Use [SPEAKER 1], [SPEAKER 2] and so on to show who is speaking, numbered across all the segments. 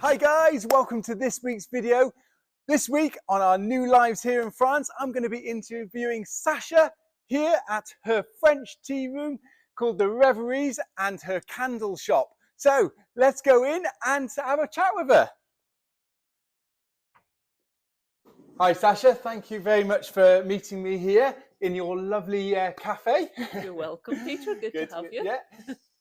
[SPEAKER 1] Hi guys, welcome to this week's video. This week on our new lives here in France, I'm going to be interviewing Sacha here at her French tea room called the Rêveries and her candle shop. So let's go in and have a chat with her. Hi Sacha, thank you very much for meeting me here in your lovely cafe.
[SPEAKER 2] You're welcome, Peter. Good to have you.
[SPEAKER 1] Yeah.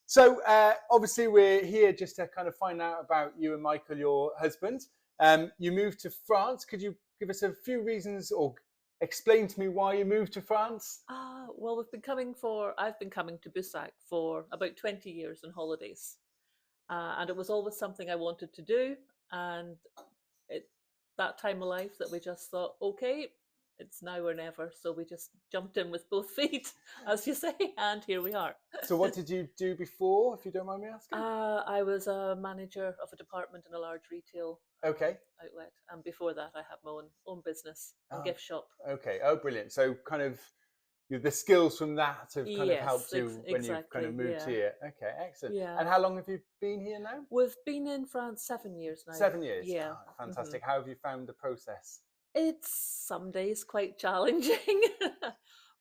[SPEAKER 1] So obviously we're here just to kind of find out about you and Michael, your husband. You moved to France. Could you give us a few reasons or explain to me why you moved to France?
[SPEAKER 2] Well, I've been coming to Busac for about 20 years on holidays. And it was always something I wanted to do. And that time of life that we just thought, okay, it's now or never. So we just jumped in with both feet, as you say, and here we are.
[SPEAKER 1] So what did you do before, if you don't mind me asking?
[SPEAKER 2] I was a manager of a department in a large retail outlet. And before that, I had my own business and gift shop.
[SPEAKER 1] Okay. Oh, brilliant. So kind of the skills from that have kind of helped you when you've kind of moved here. Okay, excellent. Yeah. And how long have you been here now?
[SPEAKER 2] We've been in France 7 years now.
[SPEAKER 1] 7 years?
[SPEAKER 2] Yeah.
[SPEAKER 1] Oh, fantastic. How have you found the process?
[SPEAKER 2] It's some days quite challenging,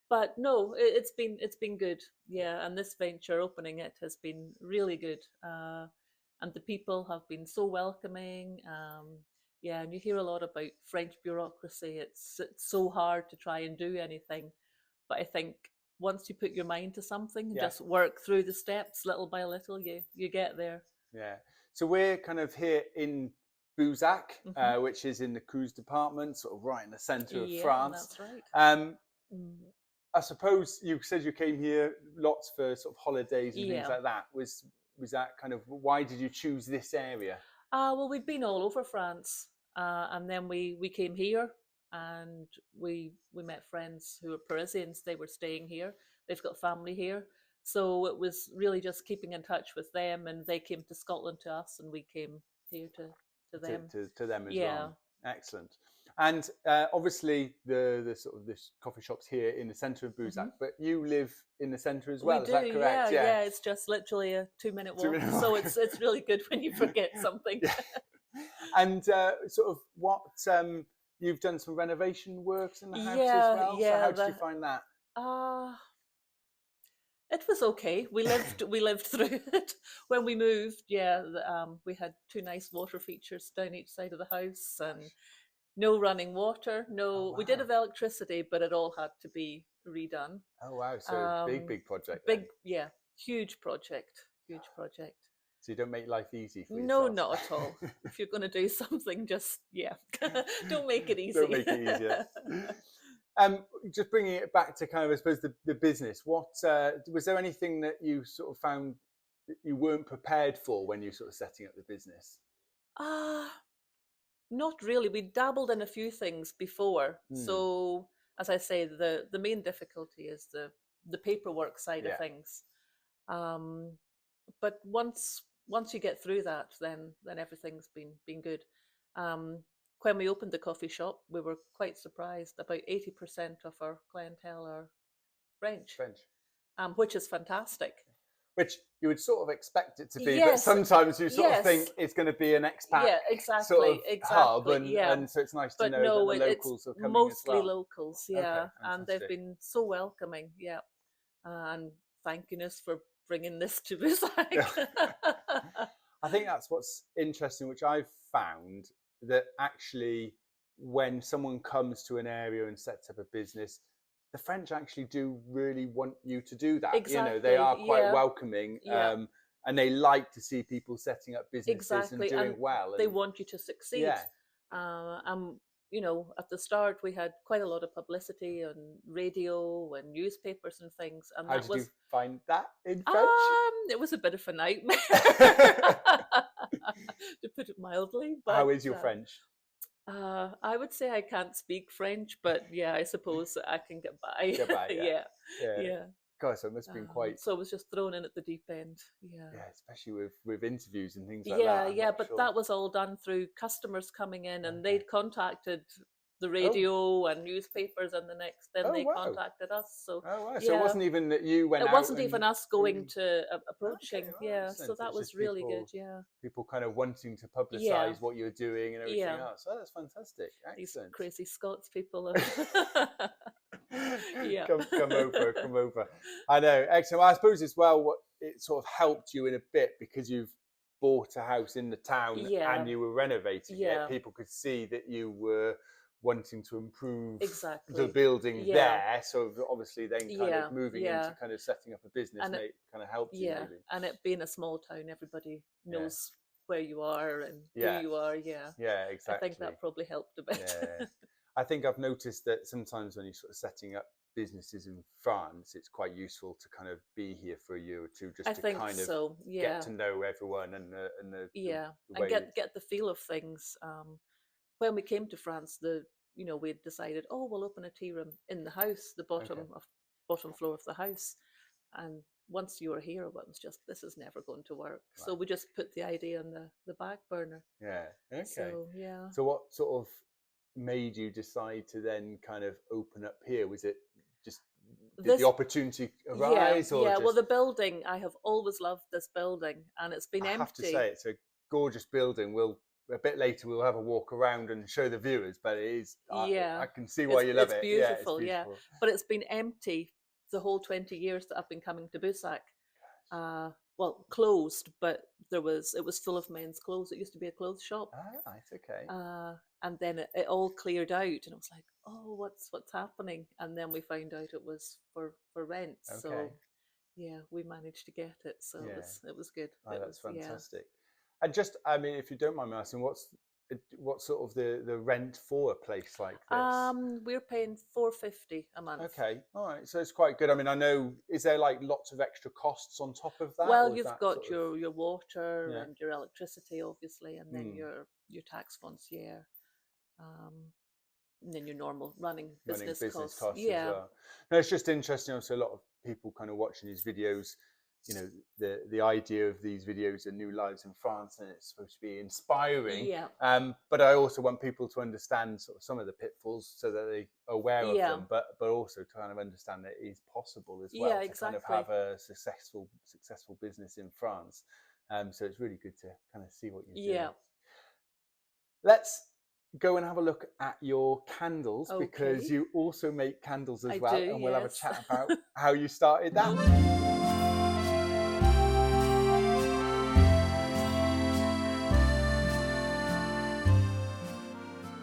[SPEAKER 2] but no, it's been good. Yeah, and this venture, opening it, has been really good. And the people have been so welcoming. Yeah, and you hear a lot about French bureaucracy. It's so hard to try and do anything. But I think once you put your mind to something and just work through the steps little by little, you get there.
[SPEAKER 1] Yeah. So we're kind of here in Busac, which is in the Creuse department, sort of right in the centre of France.
[SPEAKER 2] That's right.
[SPEAKER 1] I suppose you said you came here lots for sort of holidays and things like that. Was that kind of, why did you choose this area?
[SPEAKER 2] Well, we'd been all over France, and then we came here. And we met friends who were Parisians. They were staying here. They've got family here. So it was really just keeping in touch with them, and they came to Scotland to us, and we came here to them.
[SPEAKER 1] To them as well. Excellent. And obviously the sort of this coffee shop's here in the centre of Busac, but you live in the centre as well. Is that correct?
[SPEAKER 2] Yeah. It's just literally a 2-minute walk. So it's really good when you forget something.
[SPEAKER 1] And sort of what you've done some renovation works in the house as well. So how did you find that?
[SPEAKER 2] It was okay. We lived through it. When we moved, we had 2 nice water features down each side of the house, and no running water. We did have electricity, but it all had to be redone.
[SPEAKER 1] Oh wow! So big project.
[SPEAKER 2] Huge project.
[SPEAKER 1] So you don't make life easy for yourself?
[SPEAKER 2] No, not at all. If you're going to do something, just, don't make it easy.
[SPEAKER 1] Don't make it easier. Just bringing it back to kind of, I suppose, the business. What was there anything that you sort of found that you weren't prepared for when you sort of setting up the business?
[SPEAKER 2] Not really. We dabbled in a few things before. So, as I say, the main difficulty is the paperwork side of things. But once you get through that, then everything's been good. When we opened the coffee shop, we were quite surprised. About 80% of our clientele are French. Which is fantastic.
[SPEAKER 1] Which you would sort of expect it to be, but sometimes you sort of think it's going to be an expat sort of hub, and so it's nice to know that the locals are coming
[SPEAKER 2] mostly
[SPEAKER 1] as well.
[SPEAKER 2] Locals, and they've been so welcoming, and thanking us for bringing this to Busac.
[SPEAKER 1] I think that's what's interesting, which I've found, that actually when someone comes to an area and sets up a business, the French actually do really want you to do that.
[SPEAKER 2] Exactly.
[SPEAKER 1] They are quite welcoming, and they like to see people setting up businesses and doing well.
[SPEAKER 2] They want you to succeed. At the start we had quite a lot of publicity on radio and newspapers and things. And
[SPEAKER 1] how did you find that in French?
[SPEAKER 2] It was a bit of a nightmare, to put it mildly. But
[SPEAKER 1] how is your French?
[SPEAKER 2] I would say I can't speak French, but I suppose I can get by. Yeah.
[SPEAKER 1] God, so it must have been quite.
[SPEAKER 2] So I was just thrown in at the deep end. Yeah,
[SPEAKER 1] especially with interviews and things like that.
[SPEAKER 2] But that was all done through customers coming in, and they'd contacted the radio and newspapers, and then
[SPEAKER 1] Oh,
[SPEAKER 2] they
[SPEAKER 1] wow.
[SPEAKER 2] contacted us. So
[SPEAKER 1] Oh, wow. So it
[SPEAKER 2] yeah,
[SPEAKER 1] wasn't even that you went
[SPEAKER 2] it
[SPEAKER 1] out
[SPEAKER 2] wasn't
[SPEAKER 1] and
[SPEAKER 2] even us going
[SPEAKER 1] you-
[SPEAKER 2] to
[SPEAKER 1] Okay,
[SPEAKER 2] approaching.
[SPEAKER 1] well,
[SPEAKER 2] Yeah, so
[SPEAKER 1] excellent.
[SPEAKER 2] that
[SPEAKER 1] It's
[SPEAKER 2] was
[SPEAKER 1] just
[SPEAKER 2] really good. Yeah,
[SPEAKER 1] people kind of wanting to
[SPEAKER 2] yeah,
[SPEAKER 1] publicize what you're doing and everything
[SPEAKER 2] yeah.
[SPEAKER 1] else. Oh, that's fantastic.
[SPEAKER 2] These
[SPEAKER 1] Excellent.
[SPEAKER 2] crazy Scots people have. Yeah.
[SPEAKER 1] Come over, come over. I know. Excellent. Well, I suppose as well, what it sort of helped you in a bit because you've bought a house in the town
[SPEAKER 2] Yeah,
[SPEAKER 1] and you were renovating
[SPEAKER 2] yeah,
[SPEAKER 1] it. People could see that you were wanting to improve the
[SPEAKER 2] exactly.
[SPEAKER 1] building
[SPEAKER 2] Yeah,
[SPEAKER 1] there. So obviously, then kind
[SPEAKER 2] yeah,
[SPEAKER 1] of moving
[SPEAKER 2] yeah,
[SPEAKER 1] into kind of setting up a business
[SPEAKER 2] and it,
[SPEAKER 1] kind of helped you
[SPEAKER 2] yeah,
[SPEAKER 1] maybe.
[SPEAKER 2] and it being a small town, everybody
[SPEAKER 1] Yeah.
[SPEAKER 2] knows where you are and who
[SPEAKER 1] Yeah.
[SPEAKER 2] you are. Yeah,
[SPEAKER 1] Yeah.
[SPEAKER 2] I
[SPEAKER 1] Exactly.
[SPEAKER 2] think that probably helped a bit.
[SPEAKER 1] Yeah. I think I've noticed that sometimes when you're sort of setting up businesses in France, it's quite useful to kind of be here for a year or two just
[SPEAKER 2] I
[SPEAKER 1] to
[SPEAKER 2] think
[SPEAKER 1] kind of
[SPEAKER 2] so.
[SPEAKER 1] get
[SPEAKER 2] Yeah,
[SPEAKER 1] to know everyone and
[SPEAKER 2] yeah,
[SPEAKER 1] the
[SPEAKER 2] and
[SPEAKER 1] way.
[SPEAKER 2] get the feel of things. When we came to France, we had decided, oh, we'll open a tea room in the house, the bottom floor of the house, and once you were here, it was just, this is never going to work.
[SPEAKER 1] Right.
[SPEAKER 2] So we just put the idea on the back burner.
[SPEAKER 1] Yeah. Okay.
[SPEAKER 2] So yeah.
[SPEAKER 1] So what sort of made you decide to then kind of open up here? Was it just did the opportunity arise, or
[SPEAKER 2] yeah.
[SPEAKER 1] just...
[SPEAKER 2] Well, the building, I have always loved this building, and it's been
[SPEAKER 1] I
[SPEAKER 2] empty.
[SPEAKER 1] have to say it's a gorgeous building. A bit later we'll have a walk around and show the viewers, but it is I can see why you love it.
[SPEAKER 2] Beautiful,
[SPEAKER 1] yeah, it's beautiful.
[SPEAKER 2] But it's been empty the whole 20 years that I've been coming to Busac. Well, closed, but it was full of men's clothes. It used to be a clothes shop.
[SPEAKER 1] Ah, right, okay.
[SPEAKER 2] And then it all cleared out, and I was like, oh, what's happening? And then we found out it was for rent.
[SPEAKER 1] Okay.
[SPEAKER 2] So yeah, we managed to get it. So
[SPEAKER 1] Yeah.
[SPEAKER 2] it was good.
[SPEAKER 1] Oh, that's fantastic.
[SPEAKER 2] Yeah.
[SPEAKER 1] And just, I mean, if you don't mind me asking, what's sort of the rent for a place like this?
[SPEAKER 2] We're paying $450 a month.
[SPEAKER 1] Okay, all right. So it's quite good. I mean, I know. Is there like lots of extra costs on top of that?
[SPEAKER 2] Well,
[SPEAKER 1] or is
[SPEAKER 2] you've
[SPEAKER 1] that
[SPEAKER 2] got
[SPEAKER 1] sort of...
[SPEAKER 2] your water
[SPEAKER 1] Yeah.
[SPEAKER 2] and your electricity, obviously, and then
[SPEAKER 1] Mm.
[SPEAKER 2] your tax foncière, and then your normal running business costs.
[SPEAKER 1] Yeah. As well. No, it's just interesting. Also, a lot of people kind of watching these videos. You know, the idea of these videos are new lives in France, and it's supposed to be inspiring.
[SPEAKER 2] Yeah.
[SPEAKER 1] But I also want people to understand sort of some of the pitfalls so that they're aware of
[SPEAKER 2] Yeah.
[SPEAKER 1] them, but also to kind of understand that it is possible as well
[SPEAKER 2] Yeah,
[SPEAKER 1] to
[SPEAKER 2] exactly.
[SPEAKER 1] kind of have a successful business in France. So it's really good to kind of see what you're doing.
[SPEAKER 2] Yeah.
[SPEAKER 1] Let's go and have a look at your candles, because
[SPEAKER 2] Okay.
[SPEAKER 1] you also make candles as
[SPEAKER 2] I
[SPEAKER 1] well,
[SPEAKER 2] do,
[SPEAKER 1] and we'll have a
[SPEAKER 2] yes.
[SPEAKER 1] chat about how you started that.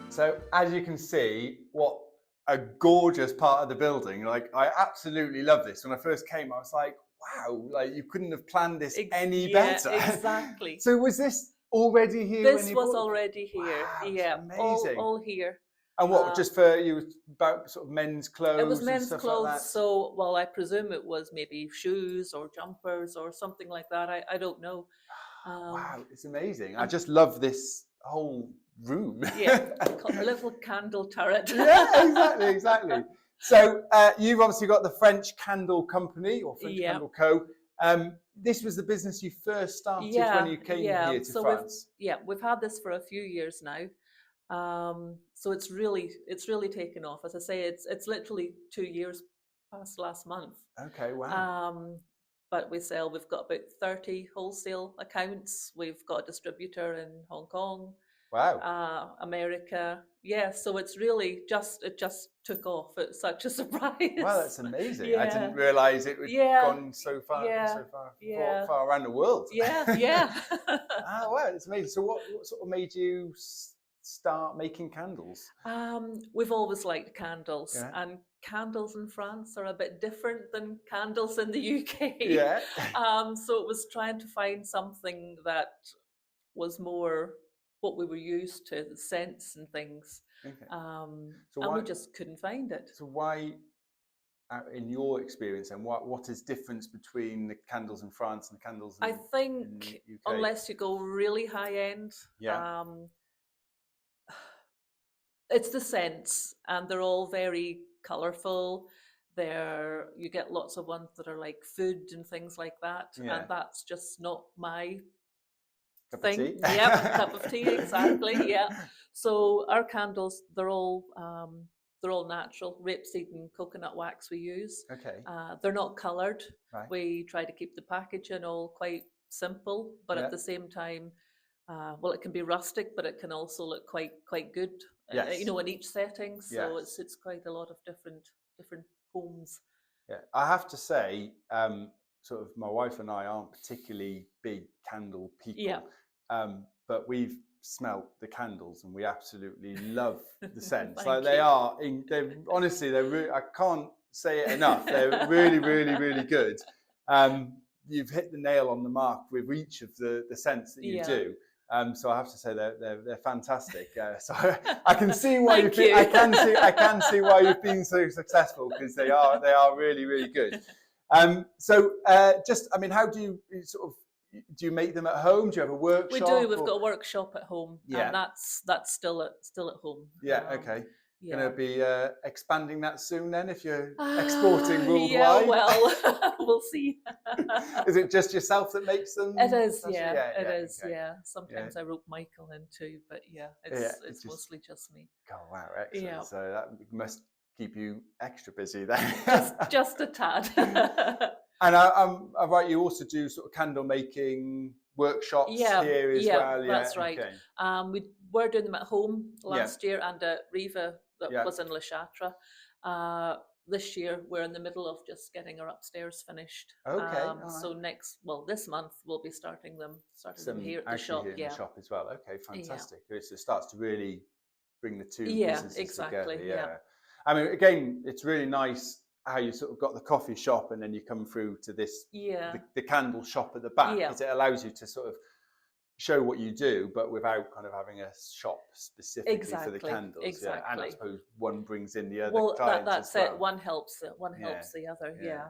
[SPEAKER 1] So as you can see, what a gorgeous part of the building. Like, I absolutely love this. When I first came, I was like, wow, like you couldn't have planned this any better.
[SPEAKER 2] Exactly.
[SPEAKER 1] So was this already here?
[SPEAKER 2] This
[SPEAKER 1] when you
[SPEAKER 2] was
[SPEAKER 1] bought...
[SPEAKER 2] already here.
[SPEAKER 1] Wow,
[SPEAKER 2] Yeah,
[SPEAKER 1] amazing.
[SPEAKER 2] all here.
[SPEAKER 1] And what, just for you, about sort of men's clothes?
[SPEAKER 2] It was
[SPEAKER 1] and
[SPEAKER 2] men's
[SPEAKER 1] stuff
[SPEAKER 2] clothes,
[SPEAKER 1] like that?
[SPEAKER 2] so, well, I presume it was maybe shoes or jumpers or something like that. I don't know.
[SPEAKER 1] Wow, it's amazing. I just love this whole room.
[SPEAKER 2] Yeah, a little candle turret.
[SPEAKER 1] Yeah, exactly. So you've obviously got the French Candle Company, or French
[SPEAKER 2] Yeah.
[SPEAKER 1] Candle Co. This was the business you first started when you came here to France.
[SPEAKER 2] We've had this for a few years now. So it's really taken off. As I say, it's literally 2 years past last month.
[SPEAKER 1] Okay, wow.
[SPEAKER 2] But we've got about 30 wholesale accounts. We've got a distributor in Hong Kong.
[SPEAKER 1] Wow.
[SPEAKER 2] America. Yeah, so it just took off. It's such a surprise.
[SPEAKER 1] Wow, that's amazing.
[SPEAKER 2] Yeah.
[SPEAKER 1] I didn't realise it had gone so far around the world.
[SPEAKER 2] Yeah.
[SPEAKER 1] Ah, wow, it's amazing. So what sort of made you start making candles?
[SPEAKER 2] We've always liked candles,
[SPEAKER 1] Yeah.
[SPEAKER 2] and candles in France are a bit different than candles in the UK.
[SPEAKER 1] Yeah.
[SPEAKER 2] So it was trying to find something that was more what we were used to, the scents and things.
[SPEAKER 1] Okay.
[SPEAKER 2] And
[SPEAKER 1] why,
[SPEAKER 2] we just couldn't find it.
[SPEAKER 1] So why, in your experience, and what is difference between the candles in France and the candles in
[SPEAKER 2] I think
[SPEAKER 1] in UK?
[SPEAKER 2] unless you go really high end,
[SPEAKER 1] Yeah.
[SPEAKER 2] it's the scents, and they're all very colourful. You get lots of ones that are like food and things like that,
[SPEAKER 1] Yeah.
[SPEAKER 2] and that's just not my
[SPEAKER 1] Cup of
[SPEAKER 2] thing.
[SPEAKER 1] tea?
[SPEAKER 2] Yeah, cup of tea, exactly. Yeah. So our candles, they're all natural, rapeseed and coconut wax we use.
[SPEAKER 1] Okay.
[SPEAKER 2] They're not coloured.
[SPEAKER 1] Right.
[SPEAKER 2] We try to keep the packaging all quite simple, but
[SPEAKER 1] Yeah.
[SPEAKER 2] at the same time, well, it can be rustic, but it can also look quite good,
[SPEAKER 1] Yes.
[SPEAKER 2] you know, in each setting. So
[SPEAKER 1] Yes.
[SPEAKER 2] it's quite a lot of different homes.
[SPEAKER 1] Yeah. I have to say, sort of my wife and I aren't particularly big candle people,
[SPEAKER 2] Yeah.
[SPEAKER 1] but we've smelt the candles and we absolutely love the scents.
[SPEAKER 2] Thank
[SPEAKER 1] Like they
[SPEAKER 2] you.
[SPEAKER 1] are, they're honestly, I can't say it enough. They're really, really, really good. You've hit the nail on the mark with each of the scents that you
[SPEAKER 2] Yeah.
[SPEAKER 1] do. So I have to say they're fantastic. So I can see why
[SPEAKER 2] Thank you.
[SPEAKER 1] I can see why you've been so successful, because they are really, really good. So just, I mean, how do you sort of, do you make them at home? Do you have a workshop?
[SPEAKER 2] We do. We've got a workshop at home,
[SPEAKER 1] Yeah.
[SPEAKER 2] and that's still at home.
[SPEAKER 1] Yeah. Okay.
[SPEAKER 2] Yeah.
[SPEAKER 1] Going to be expanding that soon then, if you're exporting worldwide?
[SPEAKER 2] Yeah, well, we'll see.
[SPEAKER 1] Is it just yourself that makes them?
[SPEAKER 2] It is,
[SPEAKER 1] Sacha?
[SPEAKER 2] yeah. It is,
[SPEAKER 1] okay.
[SPEAKER 2] yeah. Sometimes I rope Michael in too, but yeah,
[SPEAKER 1] it's
[SPEAKER 2] it's
[SPEAKER 1] just,
[SPEAKER 2] mostly just me.
[SPEAKER 1] Oh wow, excellent.
[SPEAKER 2] Yeah.
[SPEAKER 1] So that must keep you extra busy then.
[SPEAKER 2] just a tad.
[SPEAKER 1] And I'm right, you also do sort of candle making workshops here as well? Yeah,
[SPEAKER 2] that's right.
[SPEAKER 1] Okay.
[SPEAKER 2] We were doing them at home last year and at Riva, that was in Le Châtre. This year we're in the middle of just getting our upstairs finished.
[SPEAKER 1] Okay.
[SPEAKER 2] So this month we'll be starting them here at the shop.
[SPEAKER 1] Here in the shop as well. Okay, fantastic. It starts to really bring the two businesses together. Yeah. I mean, again, it's really nice how you sort of got the coffee shop and then you come through to this, the candle shop at the back, because it allows you to sort of show what you do, but without kind of having a shop specifically for the candles.
[SPEAKER 2] Exactly.
[SPEAKER 1] Yeah, and I suppose one brings in the other clients
[SPEAKER 2] that's
[SPEAKER 1] as well.
[SPEAKER 2] it. One helps the other. Yeah.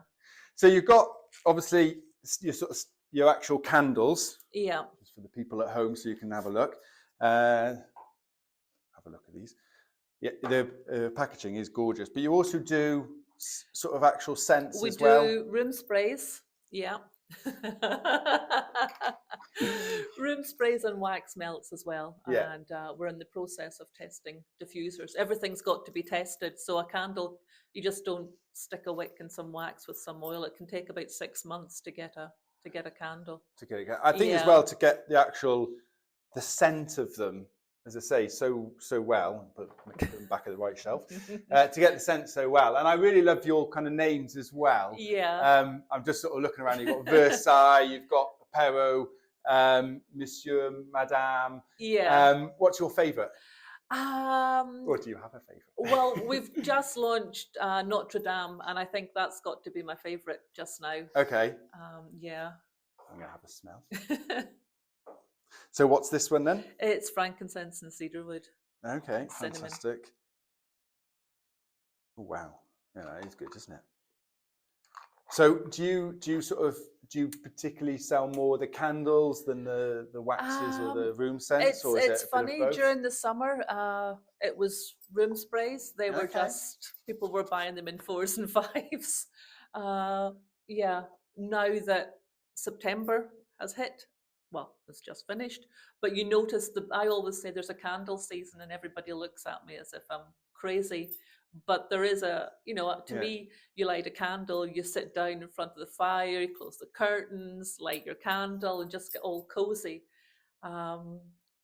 [SPEAKER 1] So you've got obviously your actual candles.
[SPEAKER 2] Yeah.
[SPEAKER 1] Just for the people at home, so you can have a look. Have a look at these. Yeah, the packaging is gorgeous, but you also do sort of actual scents as well.
[SPEAKER 2] We do room sprays, yeah. Room sprays and wax melts as well.
[SPEAKER 1] Yeah.
[SPEAKER 2] And we're in the process of testing diffusers. Everything's got to be tested. So a candle, you just don't stick a wick in some wax with some oil. It can take about 6 months to get a candle.
[SPEAKER 1] I think as well, to get the scent of them, as I say, so well, but put them back at the right shelf, to get the scent so well. And I really love your kind of names as well.
[SPEAKER 2] Yeah.
[SPEAKER 1] I'm just sort of looking around. You've got Versailles, you've got Perrault, Monsieur, Madame.
[SPEAKER 2] Yeah.
[SPEAKER 1] What's your favourite? Or do you have a favourite?
[SPEAKER 2] Well, we've just launched Notre Dame, and I think that's got to be my favourite just now.
[SPEAKER 1] Okay.
[SPEAKER 2] Yeah.
[SPEAKER 1] I'm going to have a smell. So what's this one then?
[SPEAKER 2] It's frankincense and cedarwood.
[SPEAKER 1] Okay,
[SPEAKER 2] cinnamon.
[SPEAKER 1] Fantastic. Oh, wow. Yeah, that is good, isn't it? So do you particularly sell more the candles than the waxes or the room scents?
[SPEAKER 2] It's funny, during the summer, it was room sprays. They were people were buying them in 4s and 5s. Now that September has hit, well, it's just finished, but you notice I always say there's a candle season and everybody looks at me as if I'm crazy. But there is to me, you light a candle, you sit down in front of the fire, you close the curtains, light your candle, and just get all cozy.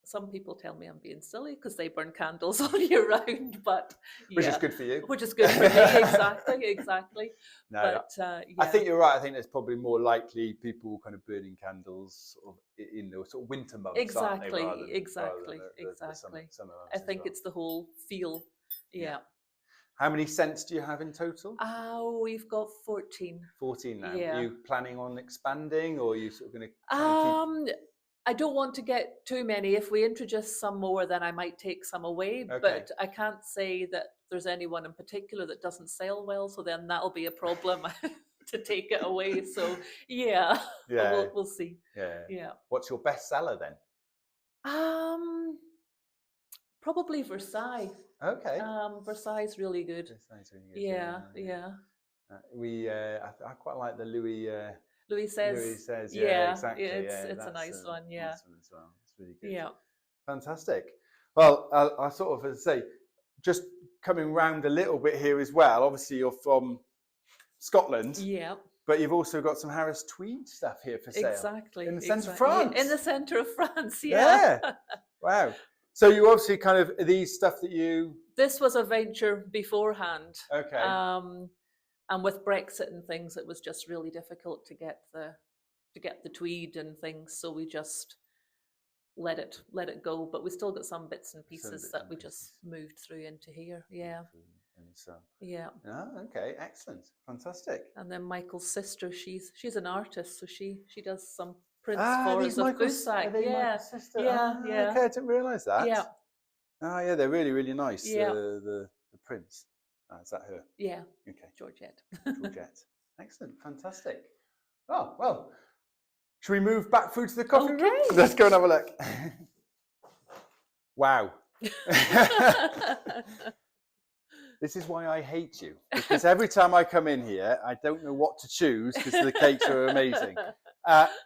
[SPEAKER 2] Some people tell me I'm being silly because they burn candles all year round, but
[SPEAKER 1] which is good for you.
[SPEAKER 2] Which is good for me, exactly.
[SPEAKER 1] No,
[SPEAKER 2] but
[SPEAKER 1] I think you're right. I think there's probably more likely people kind of burning candles sort of in the sort of winter months.
[SPEAKER 2] Exactly,
[SPEAKER 1] aren't they,
[SPEAKER 2] exactly.
[SPEAKER 1] The summer months
[SPEAKER 2] I think it's the whole feel. Yeah.
[SPEAKER 1] How many scents do you have in total?
[SPEAKER 2] We've got 14.
[SPEAKER 1] 14 now.
[SPEAKER 2] Yeah.
[SPEAKER 1] Are you planning on expanding, or are you sort of going to keep...
[SPEAKER 2] I don't want to get too many. If we introduce some more, then I might take some away. Okay. But I can't say that there's anyone in particular that doesn't sell well, so then that'll be a problem to take it away. So we'll see. Yeah.
[SPEAKER 1] What's your best seller then?
[SPEAKER 2] Probably Versailles.
[SPEAKER 1] Okay.
[SPEAKER 2] Versailles is really good.
[SPEAKER 1] Versailles really good. Yeah. I quite like the Louis says. Yeah, exactly.
[SPEAKER 2] It's a nice one. Yeah.
[SPEAKER 1] Nice one as well. It's really good.
[SPEAKER 2] Yeah.
[SPEAKER 1] Fantastic. Well, I sort of, as I say, just coming round a little bit here as well. Obviously, you're from Scotland,
[SPEAKER 2] Yeah,
[SPEAKER 1] but you've also got some Harris Tweed stuff here for sale
[SPEAKER 2] exactly.
[SPEAKER 1] in the centre of
[SPEAKER 2] Yeah,
[SPEAKER 1] France.
[SPEAKER 2] in the center of France, yeah.
[SPEAKER 1] Yeah. Wow. So you obviously kind of these stuff that you.
[SPEAKER 2] This was a venture beforehand.
[SPEAKER 1] Okay.
[SPEAKER 2] And with Brexit and things, it was just really difficult to get the tweed and things. So we just let it go. But we still got some bits and pieces that we just moved through into here. Yeah.
[SPEAKER 1] And so.
[SPEAKER 2] Yeah.
[SPEAKER 1] Oh, okay. Excellent. Fantastic.
[SPEAKER 2] And then Michael's sister, she's an artist, so she does some prints for us of Busac. Yeah.
[SPEAKER 1] Sister?
[SPEAKER 2] Yeah. Yeah.
[SPEAKER 1] Okay, I didn't realise that.
[SPEAKER 2] Yeah.
[SPEAKER 1] Oh, yeah, they're really, really nice.
[SPEAKER 2] Yeah.
[SPEAKER 1] The prints. Is that her?
[SPEAKER 2] Yeah.
[SPEAKER 1] Okay.
[SPEAKER 2] Georgette.
[SPEAKER 1] Georgette. Excellent. Fantastic. Oh, well, should we move back through to the coffee room? Let's go and have a look. Wow. This is why I hate you. Because every time I come in here, I don't know what to choose because the cakes are amazing.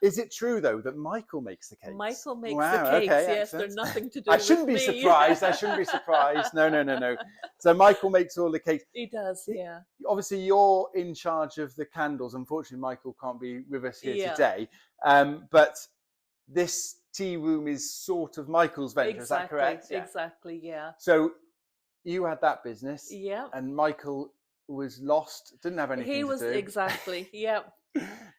[SPEAKER 1] Is it true, though, that Michael makes the cakes?
[SPEAKER 2] Michael makes the cakes,
[SPEAKER 1] okay,
[SPEAKER 2] yes.
[SPEAKER 1] excellent.
[SPEAKER 2] They're nothing to do
[SPEAKER 1] I
[SPEAKER 2] with
[SPEAKER 1] shouldn't be
[SPEAKER 2] me.
[SPEAKER 1] surprised. I shouldn't be surprised. No. So Michael makes all the cakes.
[SPEAKER 2] He does, yeah.
[SPEAKER 1] Obviously, you're in charge of the candles. Unfortunately, Michael can't be with us here today. But this tea room is sort of Michael's venture,
[SPEAKER 2] Exactly,
[SPEAKER 1] is that correct?
[SPEAKER 2] Yeah. Exactly, yeah.
[SPEAKER 1] So you had that business.
[SPEAKER 2] Yeah.
[SPEAKER 1] And Michael was lost, didn't have anything to do.
[SPEAKER 2] He was, exactly, yeah.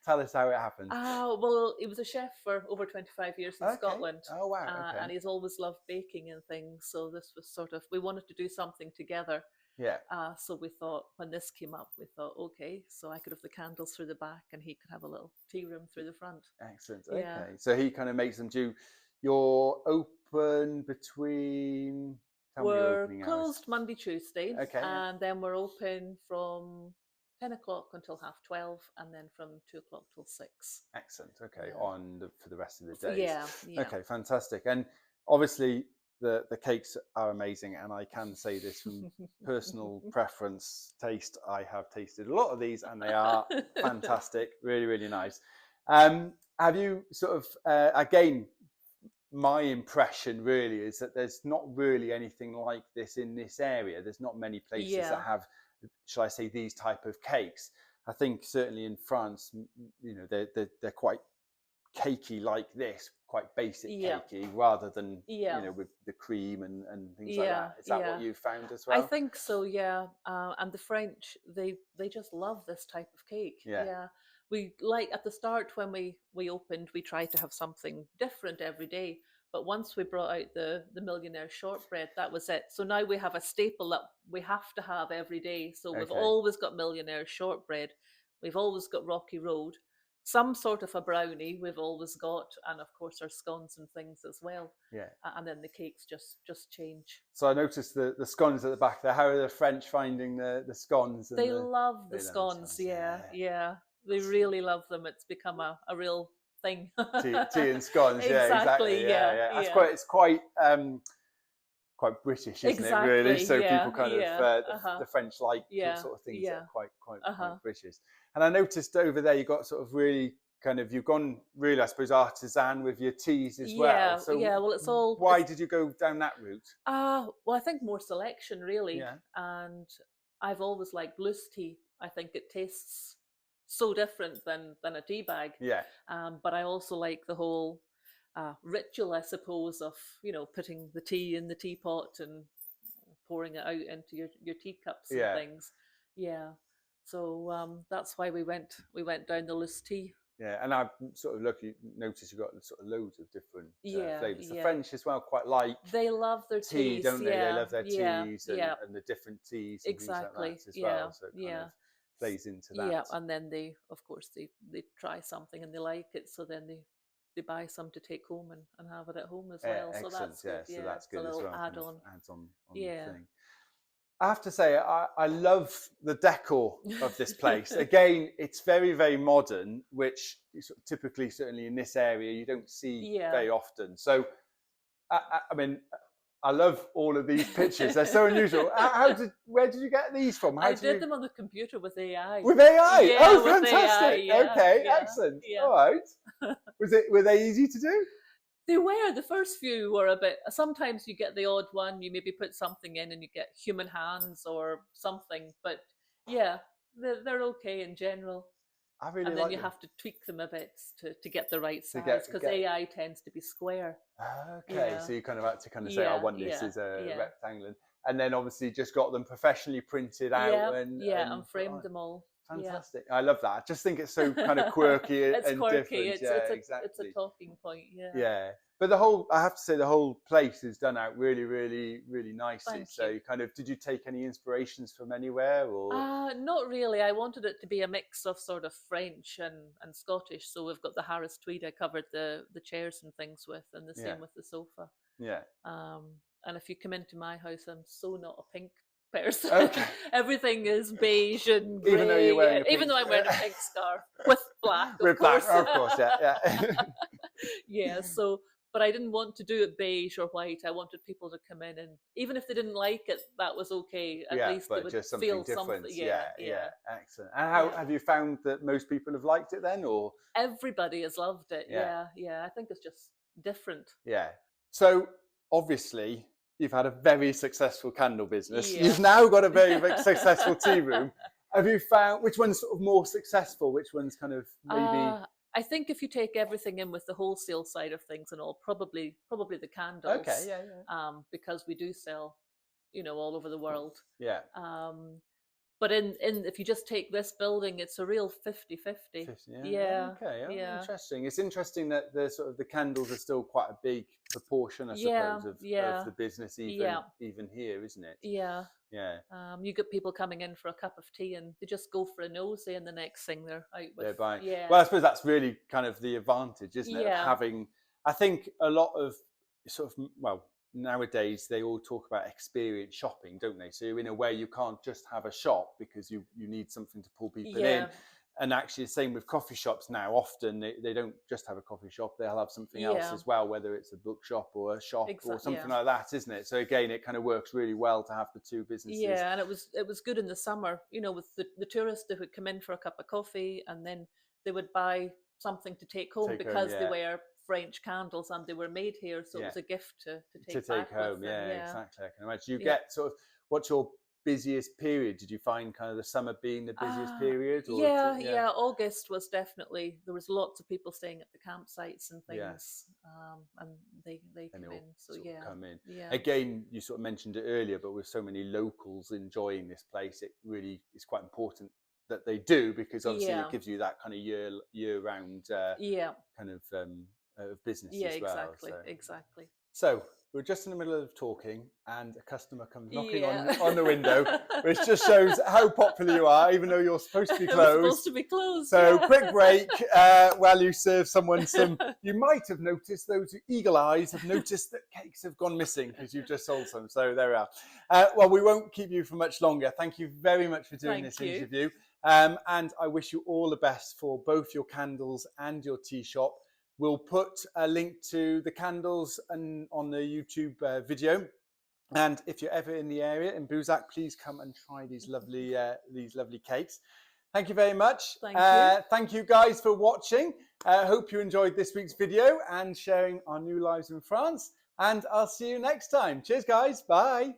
[SPEAKER 1] Tell us how it happened.
[SPEAKER 2] Well, he was a chef for over 25 years in Scotland.
[SPEAKER 1] Oh, wow. Okay.
[SPEAKER 2] And he's always loved baking and things. So this was sort of, we wanted to do something together.
[SPEAKER 1] Yeah.
[SPEAKER 2] So we thought, when this came up, we thought, okay, so I could have the candles through the back and he could have a little tea room through the front.
[SPEAKER 1] Excellent.
[SPEAKER 2] Yeah.
[SPEAKER 1] Okay. So he kind of makes them do. You're open between.
[SPEAKER 2] We're closed Monday, Tuesday.
[SPEAKER 1] Okay.
[SPEAKER 2] And then we're open from 10 o'clock until 12:30, and then from 2 o'clock till 6.
[SPEAKER 1] Excellent. Okay.
[SPEAKER 2] Yeah.
[SPEAKER 1] For the rest of the days.
[SPEAKER 2] Yeah.
[SPEAKER 1] Okay. Fantastic. And obviously the cakes are amazing, and I can say this from personal preference, taste. I have tasted a lot of these, and they are fantastic. Really, really nice. Have you sort of again? My impression really is that there's not really anything like this in this area. There's not many places that have, shall I say, these type of cakes. I think certainly in France, you know, they're quite cakey like this, quite basic cakey, rather than you know, with the cream and things like that. Is that what you found as well?
[SPEAKER 2] I think so, yeah. And the French, they just love this type of cake. Yeah. We like at the start when we opened, we tried to have something different every day. But once we brought out the millionaire shortbread, that was it. So now we have a staple that we have to have every day. So we've always got millionaire shortbread. We've always got Rocky Road. Some sort of a brownie we've always got, and of course our scones and things as well. Yeah. And then the cakes just change.
[SPEAKER 1] So I noticed the scones at the back there. How are the French finding the scones?
[SPEAKER 2] They love the scones, yeah. They really love them. It's become a real thing.
[SPEAKER 1] tea and scones, exactly. Yeah. It's quite British, isn't it? Really. So people kind of the French like sort of things that are quite British. And I noticed over there you got sort of really kind of you've gone really, I suppose, artisan with your teas as well. So
[SPEAKER 2] well, it's all.
[SPEAKER 1] Why did you go down that route?
[SPEAKER 2] Well, I think more selection really, and I've always liked loose tea. I think it tastes so different than a tea bag. But I also like the whole ritual, I suppose, of, you know, putting the tea in the teapot and pouring it out into your teacups and things. So that's why we went down the loose tea.
[SPEAKER 1] And I've sort of noticed you've got sort of loads of different flavours. The French as well quite like.
[SPEAKER 2] They love their
[SPEAKER 1] tea,
[SPEAKER 2] teas,
[SPEAKER 1] don't they? They love their teas and the different teas and things like that as well. So it kind of plays into that.
[SPEAKER 2] And then they try something and they like it, so then they buy some to take home and have it at home as well.
[SPEAKER 1] Excellent.
[SPEAKER 2] So that's good.
[SPEAKER 1] So that's good as well.
[SPEAKER 2] Add on.
[SPEAKER 1] Adds on the thing. I have to say, I love the decor of this place. Again, it's very, very modern, which typically, certainly in this area, you don't see very often. So, I mean, I love all of these pictures. They're so unusual. Where did you get these from?
[SPEAKER 2] I did them on the computer with AI.
[SPEAKER 1] With AI?
[SPEAKER 2] Yeah,
[SPEAKER 1] fantastic.
[SPEAKER 2] AI,
[SPEAKER 1] okay, excellent. All right. Were they easy to do?
[SPEAKER 2] They were, the first few were a bit. Sometimes you get the odd one, you maybe put something in and you get human hands or something, but yeah, they're okay in general.
[SPEAKER 1] I really
[SPEAKER 2] And then
[SPEAKER 1] like
[SPEAKER 2] you
[SPEAKER 1] them
[SPEAKER 2] have to tweak them a bit to get the right
[SPEAKER 1] to
[SPEAKER 2] size because
[SPEAKER 1] get.
[SPEAKER 2] AI tends to be square.
[SPEAKER 1] Okay,
[SPEAKER 2] Yeah,
[SPEAKER 1] so you kind of had to kind of say, I
[SPEAKER 2] yeah,
[SPEAKER 1] want this
[SPEAKER 2] yeah,
[SPEAKER 1] as a
[SPEAKER 2] yeah,
[SPEAKER 1] rectangle, and then obviously just got them professionally printed out
[SPEAKER 2] yeah, yeah,
[SPEAKER 1] and
[SPEAKER 2] and
[SPEAKER 1] put on.
[SPEAKER 2] framed them all. Yeah.
[SPEAKER 1] Fantastic. I love that. I just think it's so kind of quirky
[SPEAKER 2] It's
[SPEAKER 1] and
[SPEAKER 2] quirky.
[SPEAKER 1] different. Yeah,
[SPEAKER 2] It's a
[SPEAKER 1] exactly.
[SPEAKER 2] talking point. Yeah.
[SPEAKER 1] Yeah. But the whole, I have to say, the whole place is done out really, really, really nicely.
[SPEAKER 2] Thank
[SPEAKER 1] So
[SPEAKER 2] you.
[SPEAKER 1] you kind of, did you take any inspirations from anywhere or?
[SPEAKER 2] Not really. I wanted it to be a mix of sort of French and Scottish. So we've got the Harris tweed I covered the chairs and things with, and the
[SPEAKER 1] Yeah.
[SPEAKER 2] same with the sofa.
[SPEAKER 1] Yeah.
[SPEAKER 2] And if you come into my house, I'm so not a pink person.
[SPEAKER 1] Okay.
[SPEAKER 2] Everything is beige and
[SPEAKER 1] Even though you're wearing
[SPEAKER 2] grey,
[SPEAKER 1] a
[SPEAKER 2] even
[SPEAKER 1] pink,
[SPEAKER 2] though I'm wearing a pink scarf with black, of
[SPEAKER 1] with black,
[SPEAKER 2] course.
[SPEAKER 1] of course, yeah, yeah.
[SPEAKER 2] Yeah, so, but I didn't want to do it beige or white. I wanted people to come in, and even if they didn't like it, that was okay. At
[SPEAKER 1] Yeah,
[SPEAKER 2] least they
[SPEAKER 1] but
[SPEAKER 2] would
[SPEAKER 1] just something
[SPEAKER 2] feel
[SPEAKER 1] different.
[SPEAKER 2] something.
[SPEAKER 1] Yeah,
[SPEAKER 2] Yeah,
[SPEAKER 1] yeah,
[SPEAKER 2] yeah,
[SPEAKER 1] excellent. And how
[SPEAKER 2] yeah.
[SPEAKER 1] have you found that most people have liked it then, or?
[SPEAKER 2] Everybody has loved it.
[SPEAKER 1] Yeah,
[SPEAKER 2] Yeah, yeah. I think it's just different.
[SPEAKER 1] yeah. So obviously you've had a very successful candle business.
[SPEAKER 2] Yeah.
[SPEAKER 1] You've now got a very, very successful tea room. Have you found which one's sort of more successful? Which one's kind of maybe?
[SPEAKER 2] I think if you take everything in with the wholesale side of things and all, probably the
[SPEAKER 1] Okay,
[SPEAKER 2] candles,
[SPEAKER 1] yeah, yeah,
[SPEAKER 2] because we do sell, all over the world.
[SPEAKER 1] yeah.
[SPEAKER 2] But in if you just take this building, it's a real 50-50.
[SPEAKER 1] 50, yeah.
[SPEAKER 2] Yeah,
[SPEAKER 1] Okay. Oh,
[SPEAKER 2] yeah,
[SPEAKER 1] interesting. It's interesting that the sort of the candles are still quite a big proportion, I
[SPEAKER 2] yeah,
[SPEAKER 1] suppose, of
[SPEAKER 2] yeah,
[SPEAKER 1] the business,
[SPEAKER 2] yeah,
[SPEAKER 1] even here, isn't it?
[SPEAKER 2] yeah.
[SPEAKER 1] Yeah.
[SPEAKER 2] You get people coming in for a cup of tea and they just go for a nosy, and the next thing they're out with.
[SPEAKER 1] They're buying.
[SPEAKER 2] Yeah,
[SPEAKER 1] Well, I suppose that's really kind of the advantage, isn't it, of
[SPEAKER 2] yeah,
[SPEAKER 1] having. I think a lot of sort of well nowadays they all talk about experience shopping, don't they? So in a way, you can't just have a shop because you need something to pull people in.
[SPEAKER 2] yeah,
[SPEAKER 1] And actually, the same with coffee shops now. Often they don't just have a coffee shop; they'll have something else
[SPEAKER 2] yeah.
[SPEAKER 1] as well, whether it's a bookshop or a shop or
[SPEAKER 2] Exactly.
[SPEAKER 1] something
[SPEAKER 2] Yeah.
[SPEAKER 1] like that, isn't it? So again, it kind of works really well to have the two businesses.
[SPEAKER 2] Yeah, and it was good in the summer, with the tourists that would come in for a cup of coffee, and then they would buy something to take home
[SPEAKER 1] Take home,
[SPEAKER 2] because they
[SPEAKER 1] yeah.
[SPEAKER 2] were French candles and they were made here, so it
[SPEAKER 1] Yeah.
[SPEAKER 2] was a gift to
[SPEAKER 1] To
[SPEAKER 2] take
[SPEAKER 1] take
[SPEAKER 2] back
[SPEAKER 1] home.
[SPEAKER 2] with
[SPEAKER 1] Yeah,
[SPEAKER 2] them. Yeah,
[SPEAKER 1] exactly. I can imagine. You
[SPEAKER 2] yeah.
[SPEAKER 1] get sort of what's your busiest period? Did you find kind of the summer being the busiest
[SPEAKER 2] Uh,
[SPEAKER 1] period, or
[SPEAKER 2] yeah,
[SPEAKER 1] yeah,
[SPEAKER 2] yeah. August was definitely, there was lots of people staying at the campsites and
[SPEAKER 1] yeah,
[SPEAKER 2] things, and they
[SPEAKER 1] and
[SPEAKER 2] come
[SPEAKER 1] they
[SPEAKER 2] in.
[SPEAKER 1] all
[SPEAKER 2] So
[SPEAKER 1] sort
[SPEAKER 2] yeah,
[SPEAKER 1] of come in
[SPEAKER 2] yeah,
[SPEAKER 1] again? You sort of mentioned it earlier, but with so many locals enjoying this place, it really is quite important that they do because obviously it
[SPEAKER 2] yeah,
[SPEAKER 1] gives you that kind of year round
[SPEAKER 2] yeah,
[SPEAKER 1] kind of business
[SPEAKER 2] yeah.
[SPEAKER 1] as well.
[SPEAKER 2] Exactly, exactly.
[SPEAKER 1] So we're just in the middle of talking, and a customer comes knocking
[SPEAKER 2] Yeah.
[SPEAKER 1] on the window, which just shows how popular you are, even though you're supposed to be
[SPEAKER 2] It was supposed
[SPEAKER 1] closed.
[SPEAKER 2] to be closed.
[SPEAKER 1] So
[SPEAKER 2] Yeah.
[SPEAKER 1] quick break while you serve someone some. You might have noticed, those with eagle eyes have noticed that cakes have gone missing because you've just sold some. So there we are. Well, we won't keep you for much longer. Thank you very much for doing this interview. And I wish you all the best for both your candles and your tea shop. We'll put a link to the candles on the YouTube video. And if you're ever in the area in Busac, please come and try these lovely cakes. Thank you very much.
[SPEAKER 2] Thank you.
[SPEAKER 1] Thank you guys for watching. Hope you enjoyed this week's video and sharing our new lives in France. And I'll see you next time. Cheers, guys. Bye.